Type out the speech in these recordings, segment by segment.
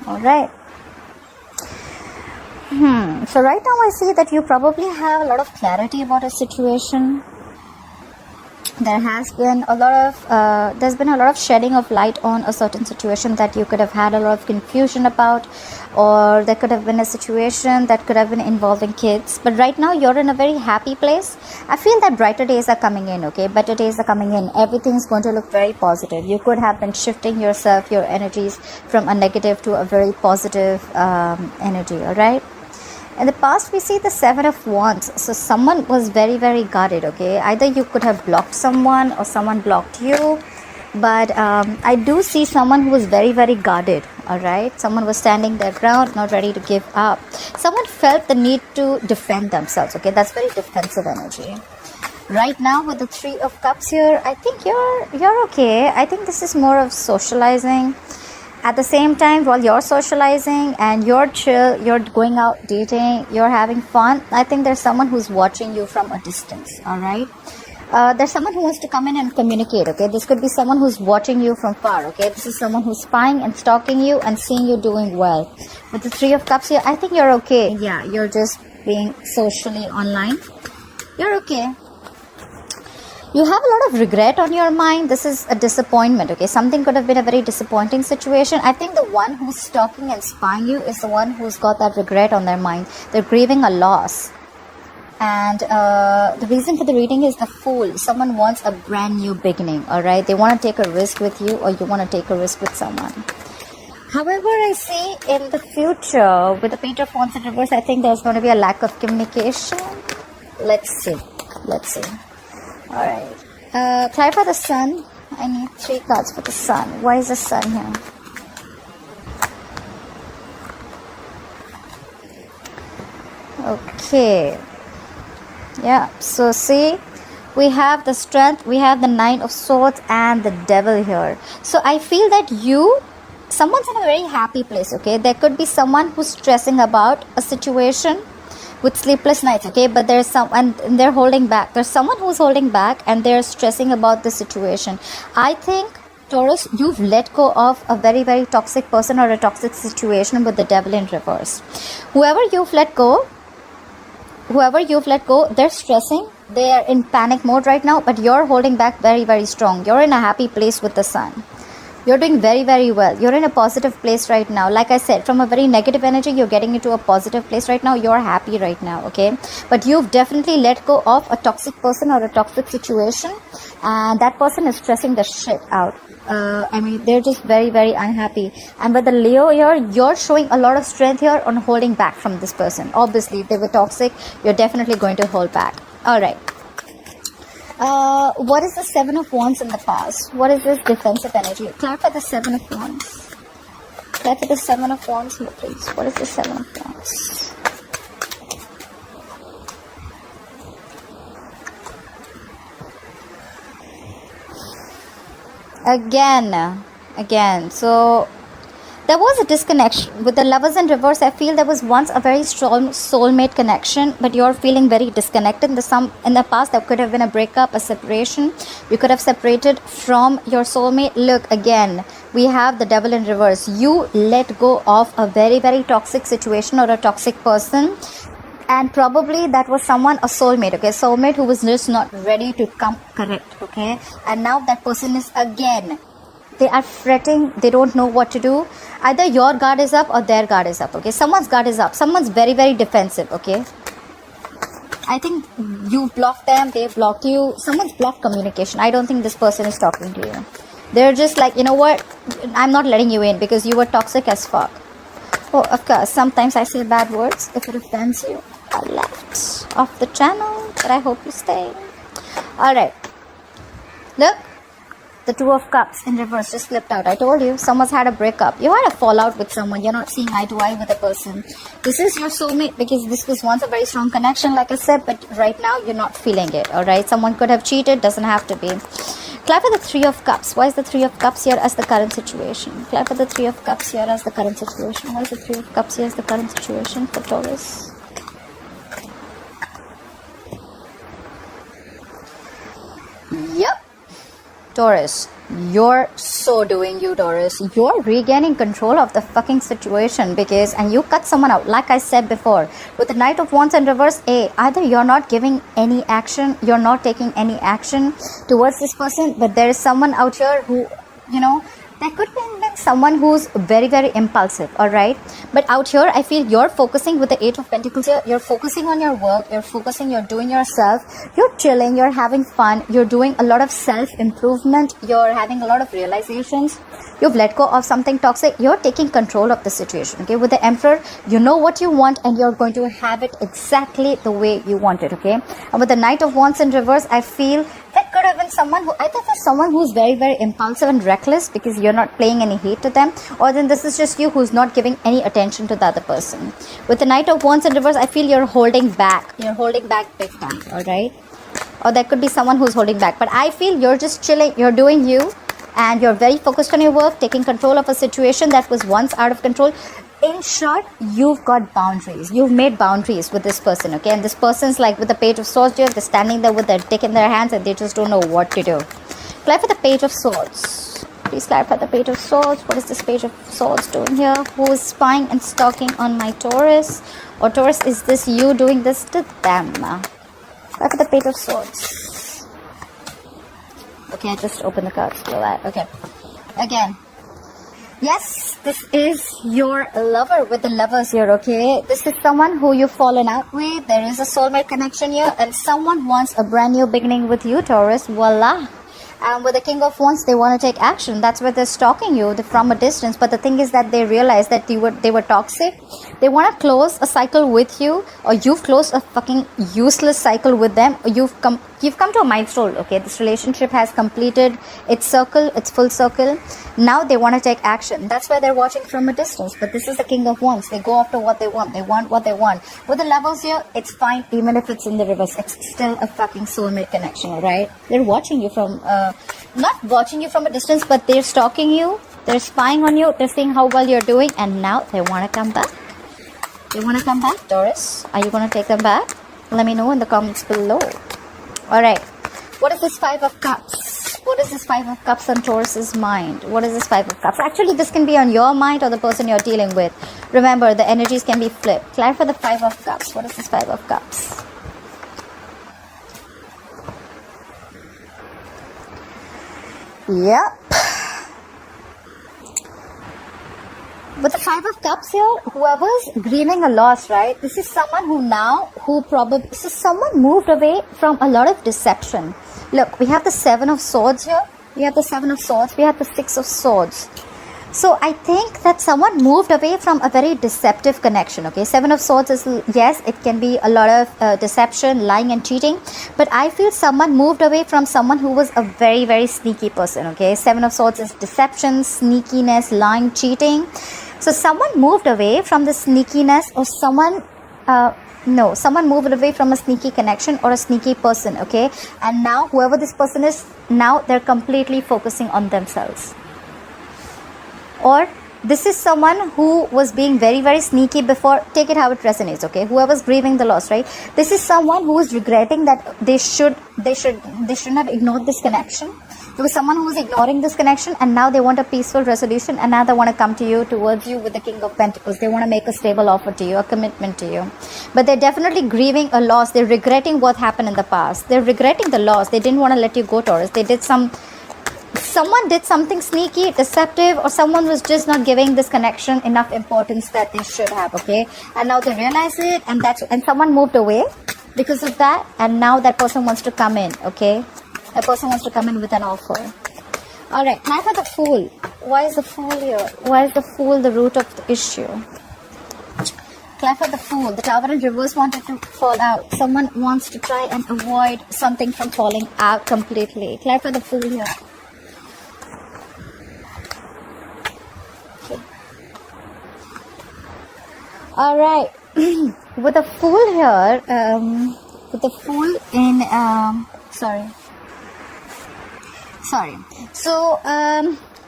All right. So right now I see that you probably have a lot of clarity about a situation. There has been a lot of there's been a lot of shedding of light on a certain situation that you could have had a lot of confusion about, or there could have been a situation that could have been involving kids. But right now you're in a very happy place. I feel that brighter days are coming in, okay? Better days are coming in. Everything's going to look very positive. You could have been shifting yourself, your energies from a negative to a very positive energy, all right? In the past, we see the Seven of Wands. So someone was very, very guarded, okay? Either you could have blocked someone or someone blocked you. But I do see someone who was very, very guarded, all right? Someone was standing their ground, not ready to give up. Someone felt the need to defend themselves, okay? That's very defensive energy. Right now, with the Three of Cups here, I think you're okay. I think this is more of socializing. At the same time, while you're socializing and you're chill, you're going out dating, you're having fun, I think there's someone who's watching you from a distance, all right? There's someone who wants to come in and communicate, okay? This could be someone who's watching you from far, okay? This is someone who's spying and stalking you and seeing you doing well. With the Three of Cups here, I think you're okay. Yeah, you're just being socially online. You're okay. You have a lot of regret on your mind. This is a disappointment, okay? Something could have been a very disappointing situation. I think the one who's stalking and spying you is the one who's got that regret on their mind. They're grieving a loss. And the reason for the reading is the Fool. Someone wants a brand new beginning, all right? They want to take a risk with you, or you want to take a risk with someone. However, I see in the future, with the Page of Wands in reverse, I think there's going to be a lack of communication. Let's see. Alright. Clarify the Sun. I need 3 cards for the Sun. Why is the Sun here? Okay. Yeah. So see, we have the Strength, we have the Nine of Swords and the Devil here. So I feel that someone's in a very happy place, okay? There could be someone who's stressing about a situation with sleepless nights, okay? But there's and they're holding back. There's someone who's holding back and they're stressing about the situation. I think, Taurus, you've let go of a very, very toxic person or a toxic situation with the Devil in reverse. Whoever you've let go, they're stressing. They are in panic mode right now, but you're holding back very, very strong. You're in a happy place with the Sun. You're doing very, very well. You're in a positive place right now. Like I said, from a very negative energy, you're getting into a positive place right now. You're happy right now, okay? But you've definitely let go of a toxic person or a toxic situation. And that person is stressing the shit out. I mean, they're just very, very unhappy. And with the Leo here, you're showing a lot of strength here on holding back from this person. Obviously, if they were toxic, you're definitely going to hold back. All right. What is the Seven of Wands in the past? What is this defensive energy? Clarify the Seven of Wands. Clarify the Seven of Wands here, please. What is the Seven of Wands? Again. So there was a disconnection with the Lovers in reverse. I feel there was once a very strong soulmate connection, but you're feeling very disconnected. In the past, there could have been a breakup, a separation. You could have separated from your soulmate. Look, again, we have the Devil in reverse. You let go of a very, very toxic situation or a toxic person. And probably that was someone, a soulmate, okay? Soulmate who was just not ready to come correct, okay? And now that person is again, they are fretting, they don't know what to do. Either your guard is up or their guard is up, okay? Someone's guard is up. Someone's very, very defensive, okay? I think you blocked them, they blocked you. Someone's blocked communication. I don't think this person is talking to you. They're just like, you know what? I'm not letting you in because you were toxic as fuck. Oh, of course, sometimes I say bad words. If it offends you, I left off the channel, but I hope you stay. Alright. Look. The Two of Cups in reverse just flipped out. I told you, someone's had a breakup. You had a fallout with someone. You're not seeing eye to eye with a person. This is your soulmate because this was once a very strong connection, like I said, but right now you're not feeling it, alright? Someone could have cheated, doesn't have to be. Clarify the Three of Cups. Why is the Three of Cups here as the current situation? Clarify the Three of Cups here as the current situation. Why is the Three of Cups here as the current situation for Taurus? Yep. Taurus, You're so doing you, Taurus. You're regaining control of the fucking situation and you cut someone out. Like I said before, with the Knight of Wands in reverse, either you're not giving any action, you're not taking any action towards this person, but there is someone out here who, there could be someone who's very, very impulsive, all right? But out here, I feel you're focusing with the Eight of Pentacles here. You're focusing on your work. You're doing yourself. You're chilling. You're having fun. You're doing a lot of self-improvement. You're having a lot of realizations. You've let go of something toxic. You're taking control of the situation, okay? With the Emperor, you know what you want and you're going to have it exactly the way you want it, okay? And with the Knight of Wands in reverse, I feel that could have been someone who's very, very impulsive and reckless because you're not playing any hate to them, or then this is just you who's not giving any attention to the other person. With the Knight of Wands in reverse, I feel you're holding back. You're holding back big time, all right? Or there could be someone who's holding back, but I feel you're just chilling. You're doing you, and you're very focused on your work, taking control of a situation that was once out of control. In short, you've got boundaries. You've made boundaries with this person, okay? And this person's like with the Page of Swords here, they're standing there with their dick in their hands and they just don't know what to do. Clarify the Page of Swords. Please clarify the Page of Swords. What is this Page of Swords doing here? Who is spying and stalking on my Taurus? Or Taurus, is this you doing this to them? Clarify the Page of Swords. Okay, I just opened the cards for that. Okay. Again. Yes, this is your lover with the Lovers here, okay? This is someone who you've fallen out with. There is a soulmate connection here and someone wants a brand new beginning with you, Taurus. Voila. And with the King of Wands, they want to take action. That's why they're stalking you from a distance. But the thing is that they realize that they were toxic. They want to close a cycle with you, or you've closed a fucking useless cycle with them. Or you've come to a milestone, okay? This relationship has completed its circle, its full circle. Now they want to take action. That's why they're watching from a distance. But this is the King of Wands. They go after what they want. They want what they want. With the Lovers here, it's fine. Even if it's in the reverse, it's still a fucking soulmate connection, alright? They're watching you from, not watching you from a distance, but they're stalking you. They're spying on you. They're seeing how well you're doing. And now they want to come back. They want to come back, Taurus. Are you going to take them back? Let me know in the comments below. Alright. What is this Five of Cups? What is this Five of Cups on Taurus's mind? What is this Five of Cups? Actually, this can be on your mind or the person you're dealing with. Remember, the energies can be flipped. Clarify the Five of Cups. What is this Five of Cups? Yep. With the Five of Cups here, whoever's grieving a loss, right? This is someone this is someone moved away from a lot of deception. Look, we have the Seven of Swords here. We have the Seven of Swords. We have the Six of Swords. So I think that someone moved away from a very deceptive connection, okay? Seven of Swords is, yes, it can be a lot of deception, lying and cheating. But I feel someone moved away from someone who was a very, very sneaky person, okay? Seven of Swords is deception, sneakiness, lying, cheating. So someone moved away from the sneakiness, or someone moved away from a sneaky connection or a sneaky person, okay? And now whoever this person is, now they're completely focusing on themselves. Or this is someone who was being very, very sneaky before. Take it how it resonates, okay? Whoever's grieving the loss, right? This is someone who is regretting that they shouldn't have ignored this connection. There was someone who was ignoring this connection and now they want a peaceful resolution, and now they want to come towards you with the King of Pentacles. They want to make a stable offer to you, a commitment to you. But they're definitely grieving a loss. They're regretting what happened in the past. They're regretting the loss. They didn't want to let you go, Taurus. Someone did something sneaky, deceptive, or someone was just not giving this connection enough importance that they should have, okay? And now they realize it, and someone moved away because of that, and now that person wants to come in, okay? That person wants to come in with an offer. Alright, now for the Fool. Why is the Fool here? Why is the Fool the root of the issue? Clarify the Fool. The Tower in reverse wanted to fall out. Someone wants to try and avoid something from falling out completely. Clarify the Fool here. Alright, with the Fool here, with the Fool in, So,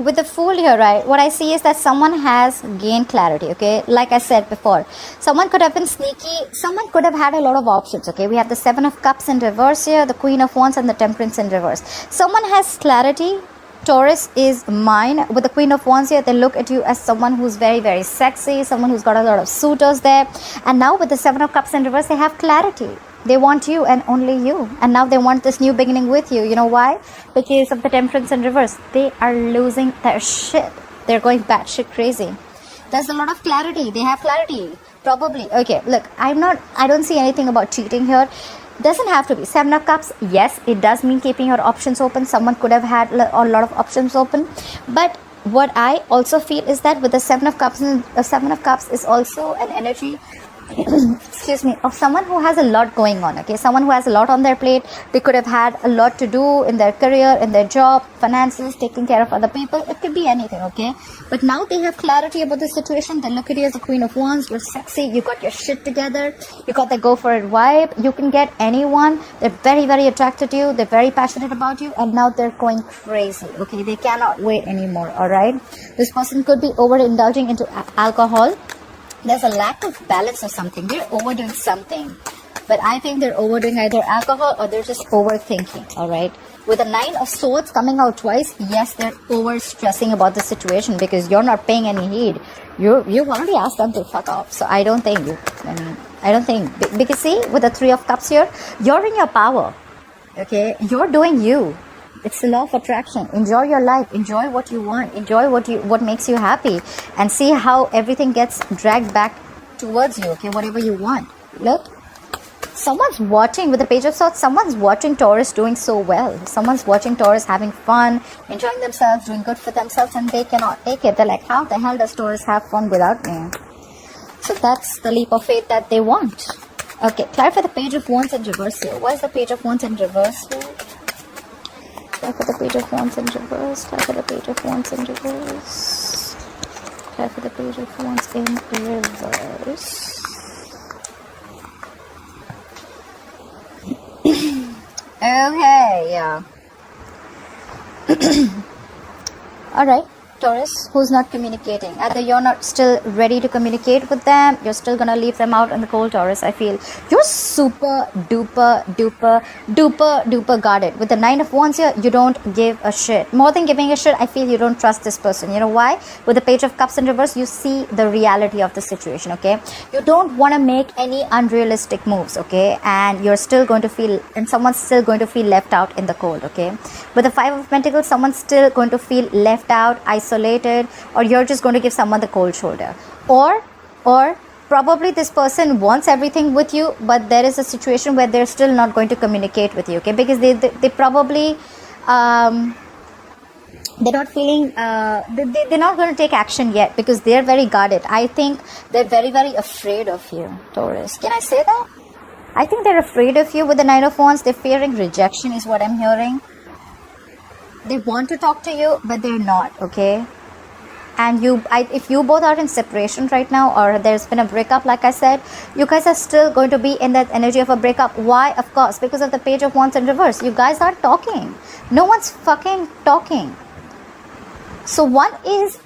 with the Fool here, right, what I see is that someone has gained clarity, okay? Like I said before, someone could have been sneaky, someone could have had a lot of options, okay? We have the Seven of Cups in reverse here, the Queen of Wands and the Temperance in reverse. Someone has clarity. Taurus is mine. With the Queen of Wands here, they look at you as someone who's very, very sexy, someone who's got a lot of suitors there. And now with the Seven of Cups in reverse, they have clarity. They want you and only you. And now they want this new beginning with you. You know why? Because of the Temperance in reverse. They are losing their shit. They're going batshit crazy. There's a lot of clarity. They have clarity. Probably. Okay, look, I don't see anything about cheating here. Doesn't have to be. Seven of Cups, yes, it does mean keeping your options open. Someone could have had a lot of options open. But what I also feel is that with the Seven of Cups, is also an energy excuse me, of someone who has a lot going on. Okay, someone who has a lot on their plate. They could have had a lot to do in their career, in their job, finances, taking care of other people. It could be anything. Okay, but now they have clarity about the situation. They look at you as a Queen of Wands. You're sexy, you got your shit together, you got the go for it vibe. You can get anyone. They're very, very attracted to you, they're very passionate about you, and now they're going crazy. Okay, they cannot wait anymore. All right, this person could be overindulging into alcohol. There's a lack of balance or something. They're overdoing something. But I think they're overdoing either alcohol or they're just overthinking. Alright. With the Nine of Swords coming out twice, yes, they're over stressing about the situation because you're not paying any heed. You've already asked them to fuck off. So I don't think because see, with the Three of Cups here, you're in your power. Okay? You're doing you. It's the law of attraction. Enjoy your life. Enjoy what you want. Enjoy what makes you happy. And see how everything gets dragged back towards you. Okay, whatever you want. Look. Someone's watching with the Page of Swords. Someone's watching Taurus doing so well. Someone's watching Taurus having fun, enjoying themselves, doing good for themselves, and they cannot take it. They're like, how the hell does Taurus have fun without me? So that's the leap of faith that they want. Okay, clarify the Page of Wands in reverse here. Why is the Page of Wands in reverse here? Clarify the Page of Wands in reverse. Clarify the Page of Wands in reverse. Clarify the Page of Wands in reverse. Okay, yeah. Alright, Taurus, who's not communicating? Either you're not still ready to communicate with them, you're still gonna leave them out in the cold, Taurus. I feel you're super duper guarded. With the Nine of Wands here, you don't give a shit. More than giving a shit, I feel you don't trust this person. You know why? With the Page of Cups in reverse, you see the reality of the situation, okay? You don't want to make any unrealistic moves, okay? And you're still going to feel, and someone's still going to feel left out in the cold, okay? With the Five of Pentacles, someone's still going to feel left out, isolated, or you're just going to give someone the cold shoulder. Or probably this person wants everything with you, but there is a situation where they're still not going to communicate with you, okay? Because they probably they're not feeling they're not going to take action yet because they're very guarded. I think they're very, very afraid of you, Taurus. Can I say that? I think they're afraid of you. With the Nine of Wands, they're fearing rejection is what I'm hearing. They want to talk to you, but they're not, okay? And if you both are in separation right now, or there's been a breakup, like I said, you guys are still going to be in that energy of a breakup. Why? Of course, because of the Page of Wands in reverse. You guys aren't talking. No one's fucking talking. So one is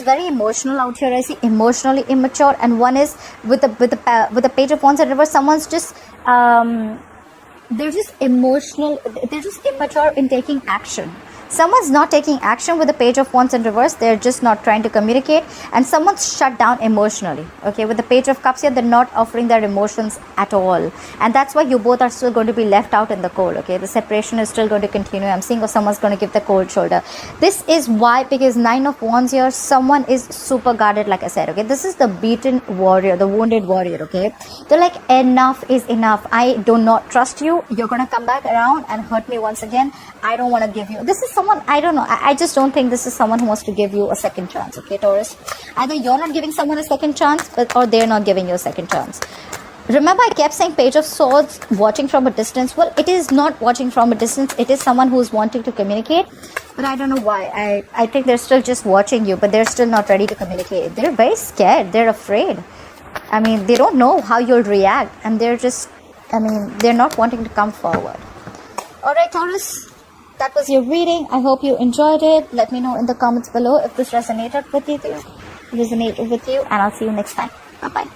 very emotional out here. I see emotionally immature, and one is with the Page of Wands in reverse. Someone's just they're just emotional. They're just immature in taking action. Someone's not taking action with the Page of Wands in reverse. They're just not trying to communicate, and someone's shut down emotionally. Okay, with the Page of Cups here, they're not offering their emotions at all, and that's why you both are still going to be left out in the cold. Okay, the separation is still going to continue. I'm seeing someone's going to give the cold shoulder. This is why, because Nine of Wands here, someone is super guarded, like I said. Okay, this is the beaten warrior, the wounded warrior. Okay, they're like, enough is enough. I do not trust you. You're gonna come back around and hurt me once again. I don't want to give you. This is someone, I don't know. I just don't think this is someone who wants to give you a second chance. Okay, Taurus. Either you're not giving someone a second chance, or they're not giving you a second chance. Remember, I kept saying Page of Swords, watching from a distance. Well, it is not watching from a distance. It is someone who's wanting to communicate. But I don't know why. I think they're still just watching you, but they're still not ready to communicate. They're very scared. They're afraid. I mean, they don't know how you'll react. And they're just, they're not wanting to come forward. Alright, Taurus. That was your reading. I hope you enjoyed it. Let me know in the comments below if this resonated with you, and I'll see you next time. Bye-bye.